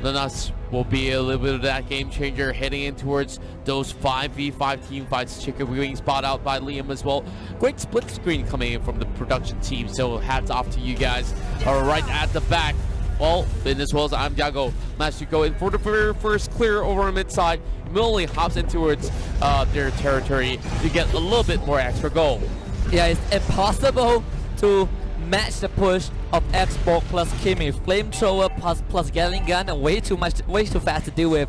then us will be a little bit of that game changer heading in towards those 5v5 team fights. Chicken being spot out by Liam as well. Great split screen coming in from the production team, so hats off to you guys. Right at the back. Well, Ben as well as I'm Diago managed to go in for the very first clear over on mid side. Immediately hops in towards their territory to get a little bit more extra goal. Yeah, it's impossible to match the push of Xbox plus Kimi. Flamethrower plus Gatling gun and way too fast to deal with.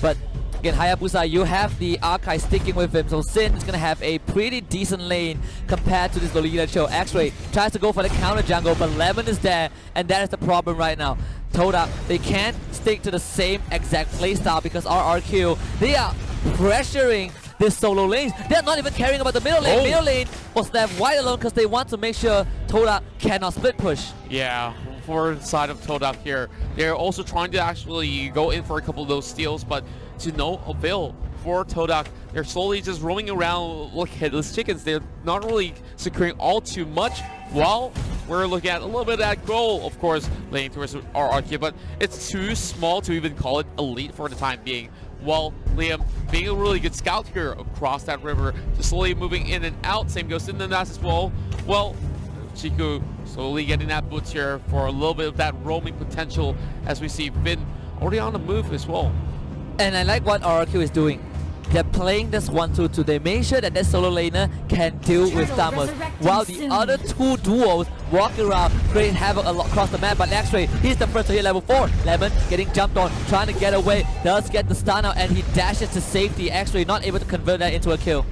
But again, Hayabusa, you have the Archive sticking with him, so Sin is gonna have a pretty decent lane compared to this Lolita Chill. X-Ray tries to go for the counter jungle, but Lemon is there, and that is the problem right now. Todak, they can't stick to the same exact playstyle because RRQ, they are pressuring this solo lanes. They're not even caring about the middle lane. Middle lane was left wide alone because they want to make sure Todak cannot split push. Yeah, for the side of Todak here, they're also trying to actually go in for a couple of those steals, but to no avail for Todak. They're slowly just roaming around like headless chickens. They're not really securing all too much, while we're looking at a little bit of that goal, of course, laying towards RRQ, but it's too small to even call it elite for the time being. While Liam being a really good scout here across that river, just slowly moving in and out. Same goes in the Nas as well. Well, Chiku slowly getting that boots here for a little bit of that roaming potential as we see Vin already on the move as well. And I like what RRQ is doing. They're playing this 1-2-2. They make sure that that solo laner can deal with damage, while the other two duos walk around, create havoc across the map. But X-Ray, he's the first to hit level 4. Lemon getting jumped on, trying to get away, does get the stun out, and he dashes to safety. X-Ray not able to convert that into a kill.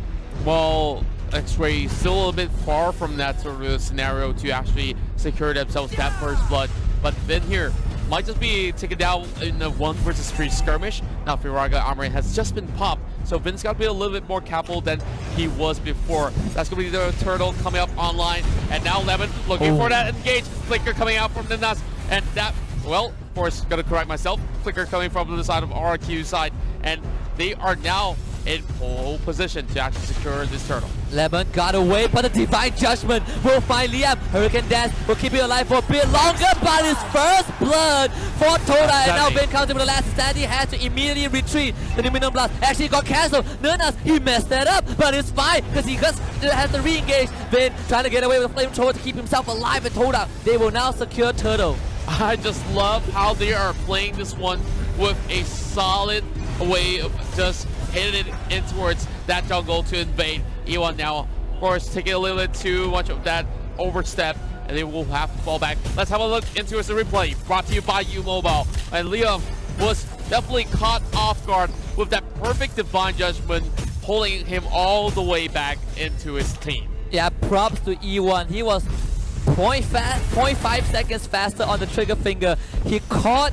Well, X-Ray still a little bit far from that sort of scenario to actually secure themselves that first blood. But Vin here might just be taken down in the 1 versus 3 skirmish. Now Firaga armor has just been popped, so Vin's got to be a little bit more careful than he was before. That's going to be the turtle coming up online, and now Lemon looking for that engage. Flicker coming out from the Nas, and that, well, of course, going to correct myself. Flicker coming from the side of RRQ's side, and they are now in pole position to actually secure this turtle. Lemon got away, but the Divine Judgment will find Liam. Hurricane Dance will keep you alive for a bit longer, but his first blood for Todak. And now Vin comes in with the last stand. He has to immediately retreat. The Numinum Blast actually got cancelled. Nernas, he messed that up, but it's fine because he just has to re-engage. Vin trying to get away with a flamethrower to keep himself alive, and Todak, they will now secure turtle. I just love how they are playing this one with a solid way of just hitting it in towards that jungle to invade. E1 now, of course, taking a little bit too much of that overstep, and they will have to fall back. Let's have a look into the replay, brought to you by U-Mobile. And Liam was definitely caught off guard with that perfect Divine Judgment, pulling him all the way back into his team. Yeah, props to E1. He was 0.5 seconds faster on the trigger finger. He caught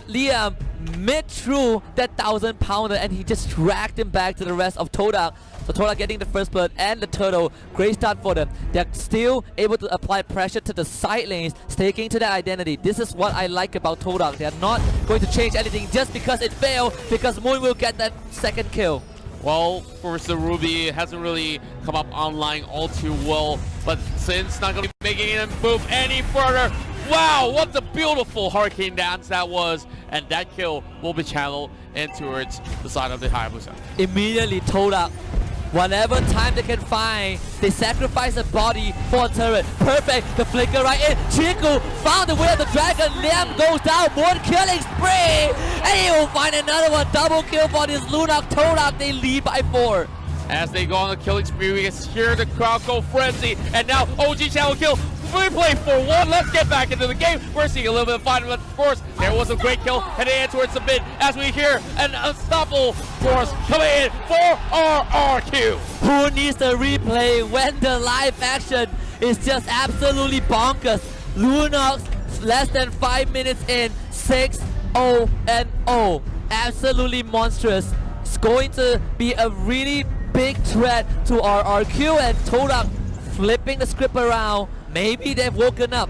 Liam mid through that 1,000-pounder, and he just dragged him back to the rest of Todak. So Todak getting the first blood and the turtle. Great start for them. They're still able to apply pressure to the side lanes, sticking to their identity. This is what I like about Todak. They're not going to change anything just because it failed, because Moon will get that second kill. Well, of course, the Ruby hasn't really come up online all too well, but Sin's not going to be making him move any further. Wow, what a beautiful Hurricane Dance that was, and that kill will be channeled in towards the side of the Hayabusa. Immediately Todak, whatever time they can find, they sacrifice a body for a turret. Perfect, the flicker right in. Chiku found the way of the dragon. Liam goes down, one killing spree, and he will find another one. Double kill for this Lunak. Todak, they lead by 4. As they go on the killing spree, we can hear the crowd go frenzy, and now OG channel kill. We play for 1. Let's get back into the game. We're seeing a little bit of fight, but of course, there was a great kill heading in towards the mid as we hear an unstoppable force coming in for RRQ. Who needs the replay when the live action is just absolutely bonkers? Lunox, less than 5 minutes in, 6-0-0. Absolutely monstrous. It's going to be a really big threat to RRQ, and Todak flipping the script around. Maybe they've woken up.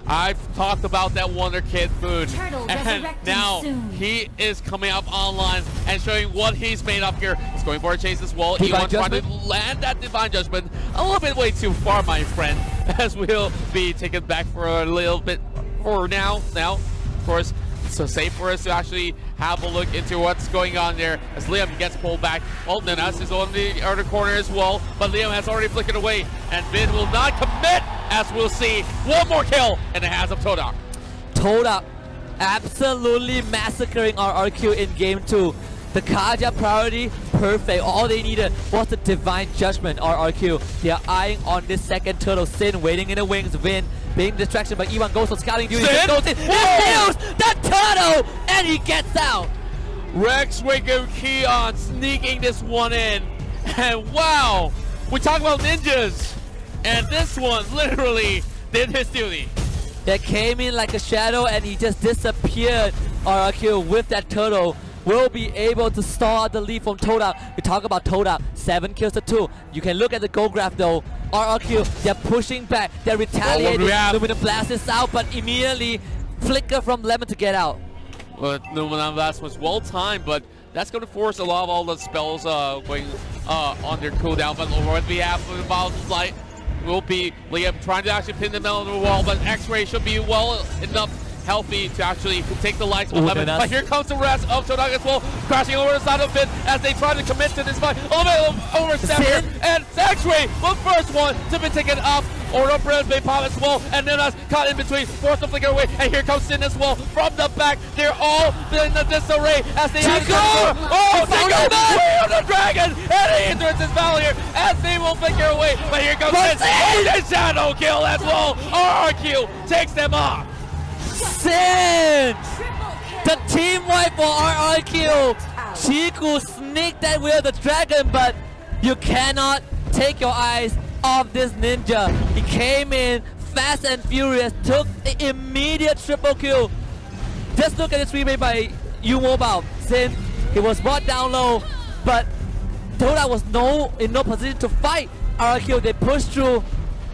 I've talked about that Wonder Kid food, and now he is coming up online and showing what he's made up here. He's going for a chase as well. E1 trying to land that Divine Judgment a little bit way too far, my friend, as we'll be taken back for a little bit for now. Now, of course, So safe for us to actually have a look into what's going on there as Liam gets pulled back. Well, Nenas is on the other corner as well, but Liam has already flickered away, and Vin will not commit, as we'll see. One more kill in the hands of Todak. Todak absolutely massacring RRQ in game 2. The Kaja priority, perfect. All they needed was the divine judgment. RRQ, they are eyeing on this second turtle. Sin waiting in the wings. Vin being distraction, but Ivan goes on scouting duty. Sin Goes in, steals the turtle, and he gets out. Rex Waco Keon sneaking this one in. And wow, we talk about ninjas. And this one literally did his duty. That came in like a shadow and he just disappeared. RRQ with that turtle will be able to stall the lead from Todak. We talk about Todak, 7 kills to 2. You can look at the goal graph though. RRQ, they're pushing back, they're retaliating. Luminum Blast is out, but immediately flicker from Lemon to get out. Well, Luminum Blast was well timed, but that's going to force a lot of all the spells going on their cooldown. But what we have for the Bottom Flight will be Liam trying to actually pin the metal on the wall, but X-Ray should be well enough healthy to actually take the lights from Lemon. But here comes the rest of Todak as well, crashing over the side of Finn as they try to commit to this fight. Overstep here, and X-Ray, the first one to be taken off. Order Brilliant Bay Pop as well, and then us caught in between, forced to flicker away, and here comes Sin as well from the back. They're all in the disarray as they have Chico way on the dragon, and he enters this battle here as they will flicker away. But here comes Sin, the shadow kill as well. RRQ takes them off. Sin! The team wipe for RRQ. Chiku sneaked that with the dragon, but you cannot take your eyes off this ninja. He came in fast and furious, took the immediate triple kill. Just look at the 3-way by U Mobile. Sin, he was brought down low, but Todak was in no position to fight RRQ. They pushed through,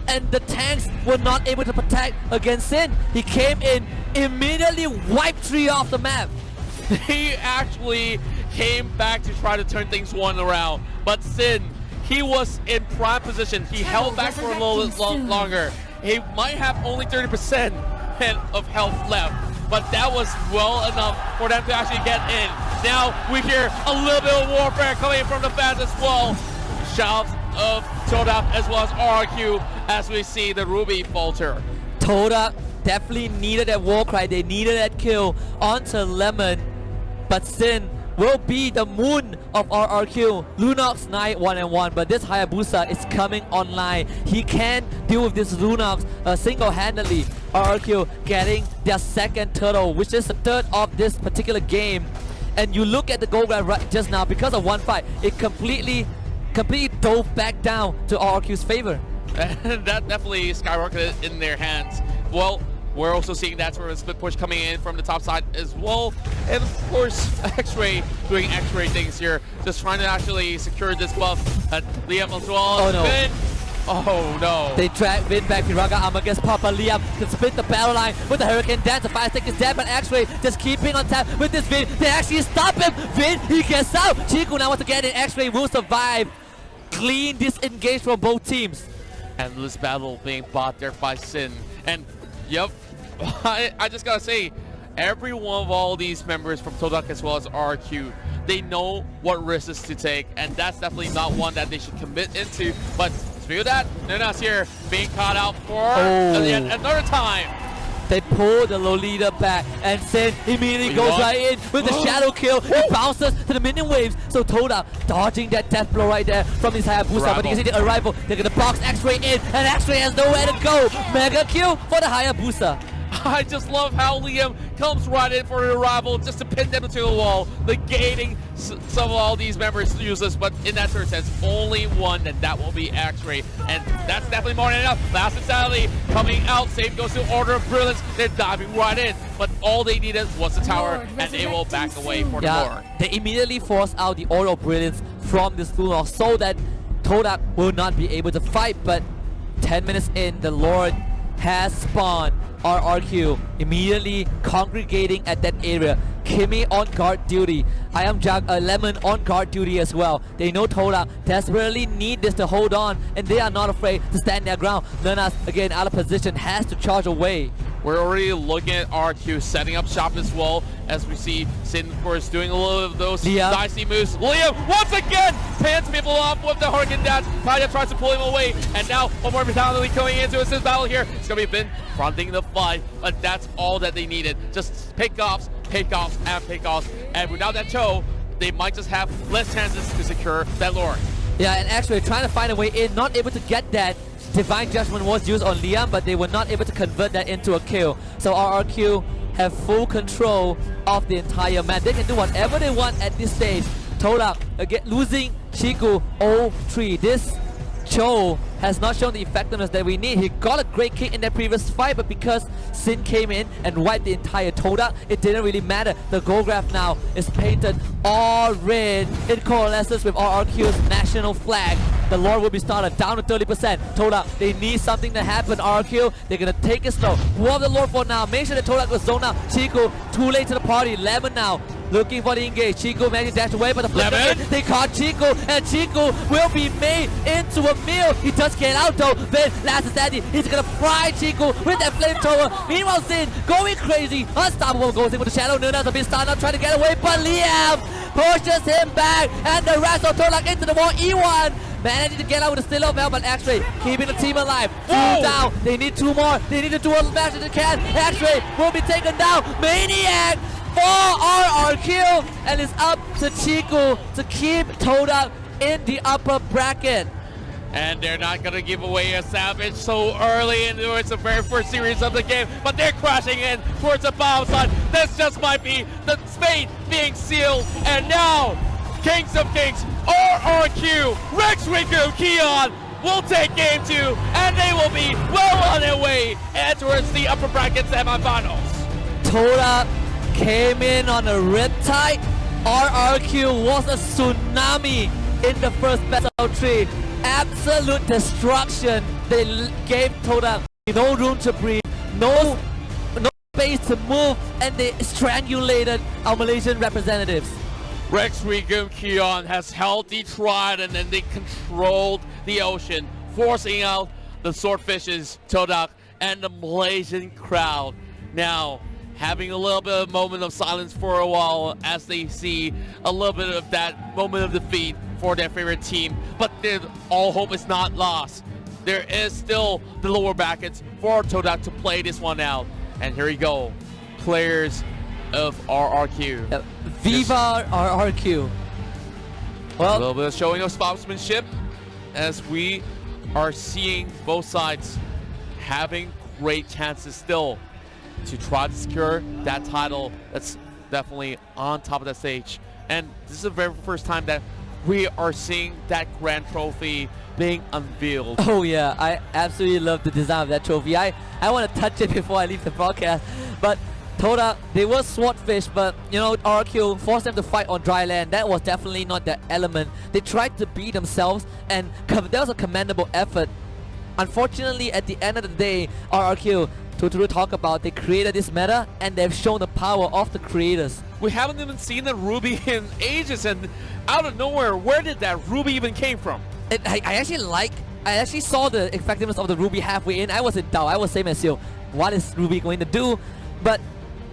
and the tanks were not able to protect against Sin. He came in, immediately wiped 3 off the map. He actually came back to try to turn things one around, but Sin, he was in prime position. He held back for a little bit longer. He might have only 30% of health left, but that was well enough for them to actually get in. Now we hear a little bit of warfare coming from the fans as well. Shouts of Todak as well as RRQ as we see the Ruby falter. Todak definitely needed that war cry. They needed that kill onto Lemon, but Sin will be the moon of RRQ. Lunox 9-1-1, but this Hayabusa is coming online. He can deal with this Lunox single-handedly. RRQ getting their second turtle, which is the third of this particular game. And you look at the goal graph right just now, because of one fight, it completely dove back down to RRQ's favor. And that definitely skyrocketed in their hands. Well, we're also seeing that sort of split push coming in from the top side as well. And of course, X-Ray doing X-Ray things here, just trying to actually secure this buff. Liam as well. Oh no. Vin. Oh no. They drag Vin back. Piraga arm against Papa. Liam can split the battle line with the Hurricane Dance. The 5 seconds dead, but X-Ray just keeping on tap with this Vin. They actually stop him. Vin, he gets out. Chiku now wants to get in. X-Ray will survive. Clean disengage from both teams. Endless battle being bought there by Sin. And yep, I just gotta say, every one of all these members from Todak as well as RRQ, they know what risks to take, and that's definitely not one that they should commit into. But speaking of that, Nenas here being caught out for another time. They pull the Lolita back, and Sin immediately goes right in with the shadow kill. It bounces to the minion waves. So Todak dodging that death blow right there from his Hayabusa. But you can see the arrival. They're gonna box X-Ray in, and X-Ray has nowhere to go. Mega kill for the Hayabusa. I just love how Liam comes right in for the arrival just to pin them to the wall, negating some of all these members' useless, but in that certain sense, only one, and that will be X-Ray. And that's definitely more than enough. Last Insanity coming out, same goes to Order of Brilliance. They're diving right in, but all they needed was the tower, and they will back away for the Lord. They immediately force out the Order of Brilliance from this Lunox so that Todak will not be able to fight, but 10 minutes in, the Lord has spawned. RRQ immediately congregating at that area. Kimmy on guard duty. I am Lemon on guard duty as well. They know Todak desperately need this to hold on, and they are not afraid to stand their ground. Nenas again out of position, has to charge away. We're already looking at RRQ setting up shop as well, as we see Sin, of course, doing a little of those Liam. dicey moves. Liam, once again, pans people off with the Hurricane Dash. Kaya tries to pull him away, and now one more fatality coming into this battle here. It's going to be Vin fronting the fight, but that's all that they needed. Just pickoffs, pickoffs, and pickoffs. And without that toe, they might just have less chances to secure that lure. Yeah, and actually trying to find a way in, not able to get that. Divine Judgment was used on Liam, but they were not able to convert that into a kill. So RRQ have full control of the entire map. They can do whatever they want at this stage. Todak again losing Chiku 0-3. This Cho has not shown the effectiveness that we need. He got a great kick in that previous fight, but because Sin came in and wiped the entire Todak, it didn't really matter. The goal graph now is painted all red. It coalesces with RRQ's national flag. The lore will be started down to 30%. Todak, they need something to happen. RRQ, they're gonna take it slow. Warp the lore for now. Make sure that Todak goes zone out. Chiku, too late to the party. Lemon now. Looking for the engage. Chiku managed to dash away, but the flip they caught Chiku, and Chiku will be made into a meal. He does get out though. Then last is Andy. He's gonna fry Chiku with that flamethrower. Meanwhile, Sin going crazy. Unstoppable goes in with the shadow. Nuna's a bit stunned up, trying to get away, but Liam pushes him back, and the rest of Todak into the wall. E1 managing to get out with a still bell, but X-Ray keeping the team alive. Two down. They need two more. They need to do as much as they can. X-Ray will be taken down. Maniac for RRQ, and it's up to Chiku to keep Todak in the upper bracket. And they're not going to give away a Savage so early into its very first series of the game, but they're crashing in towards the bottom side. This just might be the fate being sealed, and now Kings of Kings, RRQ, Rex Riku, Keon will take game 2, and they will be well on their way and towards the upper bracket semifinals. Todak came in on a riptide. RRQ was a tsunami in the first best of 3. Absolute destruction. They gave Todak no room to breathe, no space to move, and they strangulated our Malaysian representatives. Rex Riku Keon has held the trident, and they controlled the ocean, forcing out the swordfishes, Todak, and the Malaysian crowd. Now, having a little bit of a moment of silence for a while as they see a little bit of that moment of defeat for their favorite team, but all hope is not lost. There is still the lower brackets for Todak to play this one out. And here we go, players of RRQ. Viva RRQ. Well, a little bit of showing of sportsmanship as we are seeing both sides having great chances still to try to secure that title that's definitely on top of the stage. And this is the very first time that we are seeing that grand trophy being unveiled. Oh yeah, I absolutely love the design of that trophy. I want to touch it before I leave the broadcast. But Todak, they were swordfish, but you know, RRQ forced them to fight on dry land. That was definitely not their element. They tried to be themselves, and that was a commendable effort. Unfortunately, at the end of the day, RRQ, to talk about, they created this meta, and they've shown the power of the creators. We haven't even seen the Ruby in ages, and out of nowhere, where did that Ruby even came from? I actually saw the effectiveness of the Ruby halfway in. I was in doubt. I was same as you. What is Ruby going to do? But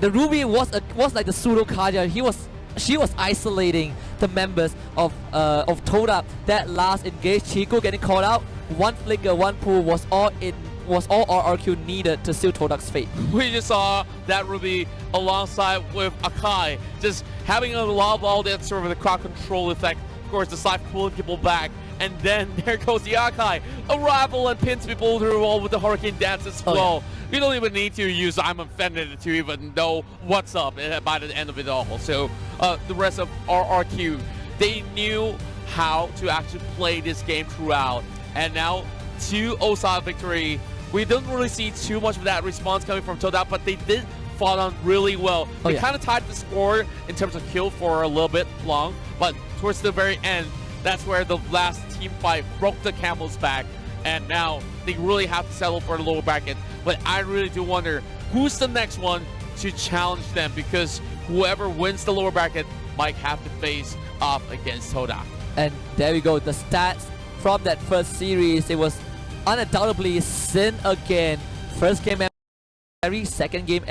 the Ruby was like the pseudo Kaja. She was isolating the members of Todak. That last engage, Chiku getting called out. One flicker, one pull was all RRQ needed to seal Todak's fate. We just saw that Ruby alongside with Akai, just having a lob ball that sort of the crowd control effect. Of course, the side pulling people back, and then there goes the Akai, arrival and pins people through the wall with the Hurricane Dance as well. Yeah. You don't even need to use I'm Offended to even know what's up by the end of it all. So the rest of RRQ, they knew how to actually play this game throughout, and now 2-0 victory. We didn't really see too much of that response coming from Todak, but they did fought on really well. They kind of tied the score in terms of kill for a little bit long, but towards the very end, that's where the last team fight broke the camel's back, and now they really have to settle for the lower bracket. But I really do wonder who's the next one to challenge them, because whoever wins the lower bracket might have to face off against Todak. And there we go, the stats from that first series. It was undoubtedly Sin again. First game Second game